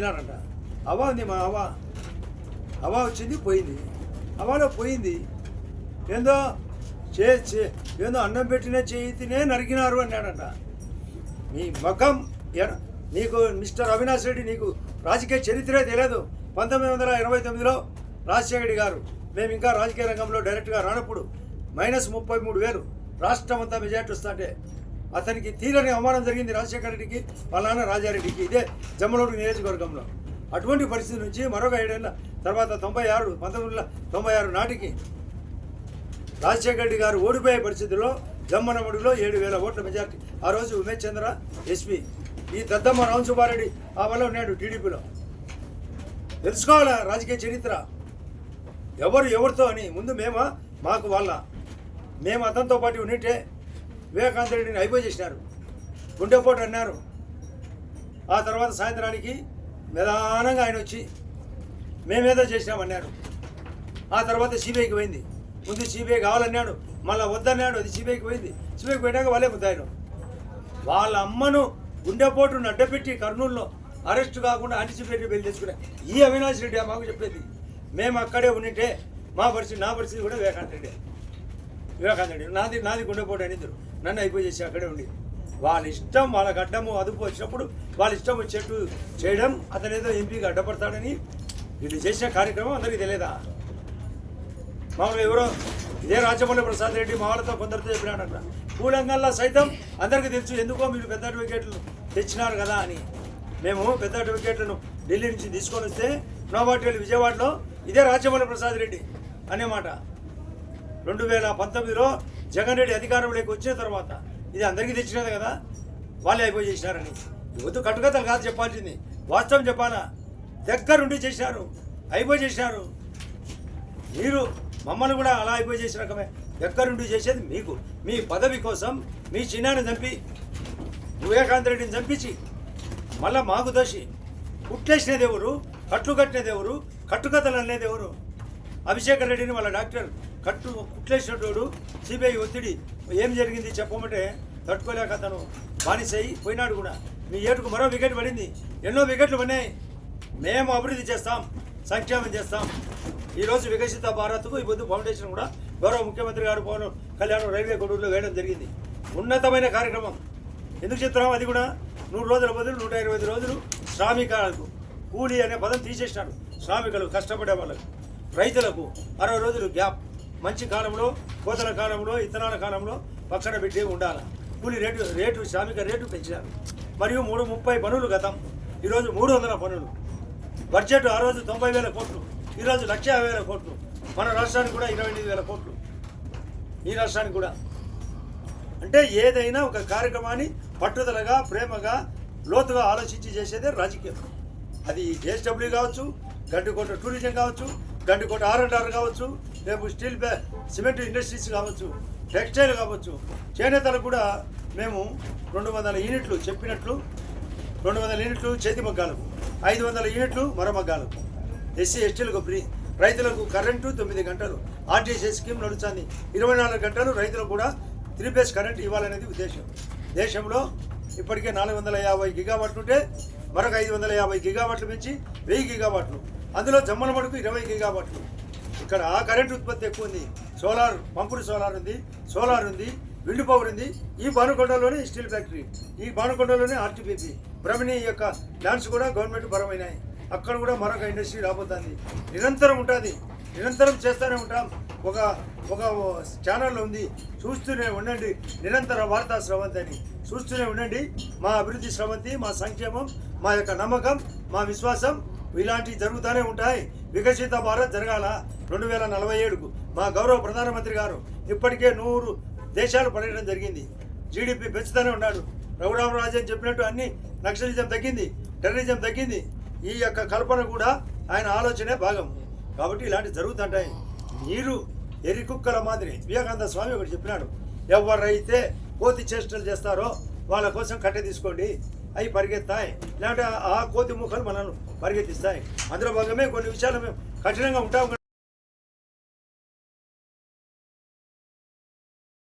వచ్చినారంట. హవా ఉంది, మా హవా వచ్చింది పోయింది, హవాలో పోయింది. ఏందో ఏందో అన్నం పెట్టిన చేతినే నరికినారు అన్నాడంట. నీ మగం నీకు మిస్టర్ అవినాష్ రెడ్డి, నీకు రాజకీయ చరిత్రే తెలియదు. 1929లో రాజశేఖర రెడ్డి గారు మేము ఇంకా రాజకీయ రంగంలో డైరెక్ట్గా రానప్పుడు -33,000 రాష్ట్రం అంతా మెజార్టీ వస్తుంటే అతనికి తీరని అవమానం జరిగింది రాజశేఖర రెడ్డికి, వాళ్ళ నాన్న రాజారెడ్డికి, ఇదే జమ్మలమడుగు నియోజకవర్గంలో. అటువంటి పరిస్థితి నుంచి మరొక 7 ఏళ్ళ తర్వాత 1996 నాటికి రాజశేఖర రెడ్డి గారు ఓడిపోయే పరిస్థితుల్లో జమ్మలమడుగులో 7,000 ఓట్ల మెజార్టీ. ఆ రోజు ఉమేష్ చంద్ర ఎస్పీ, ఈ దద్దమ్మ రామ్ సుబ్బారెడ్డి ఆ వల్ల ఉన్నాడు టీడీపీలో. తెలుసుకోవాలా రాజకీయ చరిత్ర, ఎవరితో అని. ముందు మాకు మేము అతనితో పాటు ఉన్నట్టే వివేకానంద రెడ్డిని అయిపోయి చేసినారు, గుండెపోటు అన్నారు. ఆ తర్వాత సాయంత్రానికి నిదానంగా ఆయన వచ్చి మేమేదో చేసినామన్నారు. ఆ తర్వాత సిబిఐకి పోయింది. ముందు సిబిఐ కావాలన్నాడు, మళ్ళీ వద్దన్నాడు, అది సిబిఐకి పోయింది. సిబిఐకి పోయినాక వాళ్ళే ముద్దాయను. వాళ్ళ అమ్మను గుండెపోటును అడ్డపెట్టి కర్నూలులో అరెస్టు కాకుండా యాంటిసిపేటరీ బెయిల్ తెచ్చుకునే ఈ అవినాష్ రెడ్డి మాకు చెప్పేది. మేము అక్కడే ఉండింటే నా పరిస్థితి కూడా వివేకానంద రెడ్డి నాది గుండెపోటు అనేది నన్ను అయిపోయి చేసి అక్కడే ఉండి వాళ్ళ ఇష్టం, వాళ్ళ గడ్డము అదుపు వచ్చినప్పుడు వాళ్ళ ఇష్టం వచ్చేట్టు చేయడం. అతనేదో ఎంపీగా అడ్డపడతాడని వీళ్ళు చేసిన కార్యక్రమం అందరికీ తెలియదా? మామూలుగా ఎవరో ఇదే రాజమౌళి ప్రసాద్ రెడ్డి మా వాళ్ళతో కొందరితో చెప్పినాడంట. కూలంగల్లా సైతం అందరికీ తెలుసు, ఎందుకో మీరు పెద్ద అడ్వకేట్లు తెచ్చినారు కదా అని. మేము పెద్ద అడ్వకేట్లను ఢిల్లీ నుంచి తీసుకొని వస్తే నోబాటిపల్లి విజయవాడలో ఇదే రాజమౌళి ప్రసాద్ రెడ్డి అనేమాట 2019లో జగన్ రెడ్డి అధికారంలోకి వచ్చిన తర్వాత ఇది అందరికీ తెచ్చినది కదా, వాళ్ళే అయిపోయి చేసినారని. వద్దు కట్టుకథలు కాదు చెప్పాల్సింది, వాస్తవం చెప్పాలా. దగ్గరుండి చేసినారు, అయిపోయి చేసినారు. మీరు మమ్మల్ని కూడా అలా అయిపోయి చేసిన రకమే. దగ్గరుండి చేసేది మీకు, మీ పదవి కోసం మీ చిన్నాన్ని చంపి వివేకానంద రెడ్డిని చంపించి మళ్ళా మాకు దోషి కుట్లేసినది ఎవరు, కట్లు కట్టినది ఎవరు, కట్టుకథలు అనేది ఎవరు? అభిషేక్ రెడ్డిని వాళ్ళ డాక్టర్ కుట్లేసినట్టు సిబిఐ ఒత్తిడి ఏం జరిగింది చెప్పమంటే తట్టుకోలేక అతను బానిసై పోయినాడు కూడా. మీ ఏటుకు మరో వికెట్ పడింది, ఎన్నో వికెట్లు పడినాయి. మేము అభివృద్ధి చేస్తాం, సంక్షేమం చేస్తాం. ఈరోజు వికసిత భారత్కు ఈ పొద్దు ఫౌండేషన్ కూడా గౌరవ ముఖ్యమంత్రి గారు పవన్ కళ్యాణ్ రైల్వే కొడూరులో వేయడం జరిగింది. ఉన్నతమైన కార్యక్రమం. ఎందుకు చెప్తున్నాం? అది కూడా 100 రోజుల బదులు 125 రోజులు శ్రామికులకు కూలీ అనే పదం తీసేసినాడు. శ్రామికులు కష్టపడే వాళ్ళకు, రైతులకు 60 రోజులు గ్యాప్. మంచి కాలంలో, కోతల కాలంలో, ఇత్తనాల కాలంలో పక్కన పెట్టి ఉండాలి. కూలీ రేటు శ్రామిక రేటు పెంచినారు. మరియు 330 పనులు గతం, ఈరోజు 300 పనులు. బడ్జెట్ ఆ రోజు 90,000 కోట్లు, ఈరోజు 1,50,000 కోట్లు. మన రాష్ట్రానికి కూడా 28,000 కోట్లు, ఈ రాష్ట్రానికి కూడా. అంటే ఏదైనా ఒక కార్యక్రమాన్ని పట్టుదలగా, ప్రేమగా, లోతుగా ఆలోచించి చేసేదే రాజకీయం. అది జేఎస్డబ్ల్యూ కావచ్చు, గండికోట టూరిజం కావచ్చు, గండికోట R&R కావచ్చు, రేపు స్టీల్ సిమెంట్ ఇండస్ట్రీస్ కావచ్చు, టెక్స్టైల్ కావచ్చు. చేనేతలకు కూడా మేము 200 యూనిట్లు చెప్పినట్లు 200 యూనిట్లు చేతి మగ్గాలకు, 500 యూనిట్లు మరమగ్గాలకు, ఎస్సీ ఎస్టీలకు ఫ్రీ, రైతులకు కరెంటు 9 గంటలు, ఆర్టీసీ స్కీమ్ నడుస్తుంది 24 గంటలు. రైతులకు కూడా 3 ఫేజ్ కరెంట్ ఇవ్వాలనేది ఉద్దేశం. దేశంలో ఇప్పటికే 450 గిగావాట్లు ఉంటే మరొక 550 గిగావాట్లు పెంచి 1000 గిగావాట్లు. అందులో జమ్మలమడుగు 20 గిగావాట్లు. ఇక్కడ ఆ కరెంటు ఉత్పత్తి ఎక్కువ ఉంది. సోలార్, పంపుడు సోలార్ ఉంది, విండ్ పవర్ ఉంది. ఈ బానుకొండలోనే స్టీల్ ఫ్యాక్టరీ, ఈ బానుకొండలోనే ఆర్టీపీపీ, బ్రహ్మణి యొక్క ల్యాండ్స్ కూడా గవర్నమెంట్ పరమైనాయి. అక్కడ కూడా మరొక ఇండస్ట్రీ రాబోతుంది. నిరంతరం ఉంటుంది, నిరంతరం చేస్తూనే ఉంటాం. ఒక ఛానల్లో ఉంది, చూస్తూనే ఉండండి. నిరంతర వార్తా స్రవంతి అని చూస్తూనే ఉండండి. మా అభివృద్ధి స్రవంతి, మా సంక్షేమం, మా యొక్క నమ్మకం, మా విశ్వాసం ఇలాంటివి జరుగుతూనే ఉంటాయి. వికసిత భారత్ జరగాల 2047కు. మా గౌరవ ప్రధానమంత్రి గారు ఇప్పటికే 100 దేశాలు పర్యటన జరిగింది. జీడిపి పెంచుతూనే ఉన్నాడు. రఘురామరాజు అని చెప్పినట్టు అన్ని నక్సలిజం తగ్గింది, టెర్రరిజం తగ్గింది. ఈ యొక్క కల్పన కూడా ఆయన ఆలోచనే భాగం. కాబట్టి ఇలాంటివి జరుగుతుంటాయి. మీరు ఎరికుక్కల మాదిరి వివేకానంద స్వామి ఒకటి చెప్పినాడు, ఎవరైతే కోతి చేష్టలు చేస్తారో వాళ్ళ కోసం కట్టె తీసుకోండి, అవి పరిగెత్తాయి. లేదంటే ఆ కోతి ముఖాలు మనల్ని పరిగెత్తిస్తాయి. అందులో భాగమే కొన్ని విషయాలు మేము కఠినంగా ఉంటాం.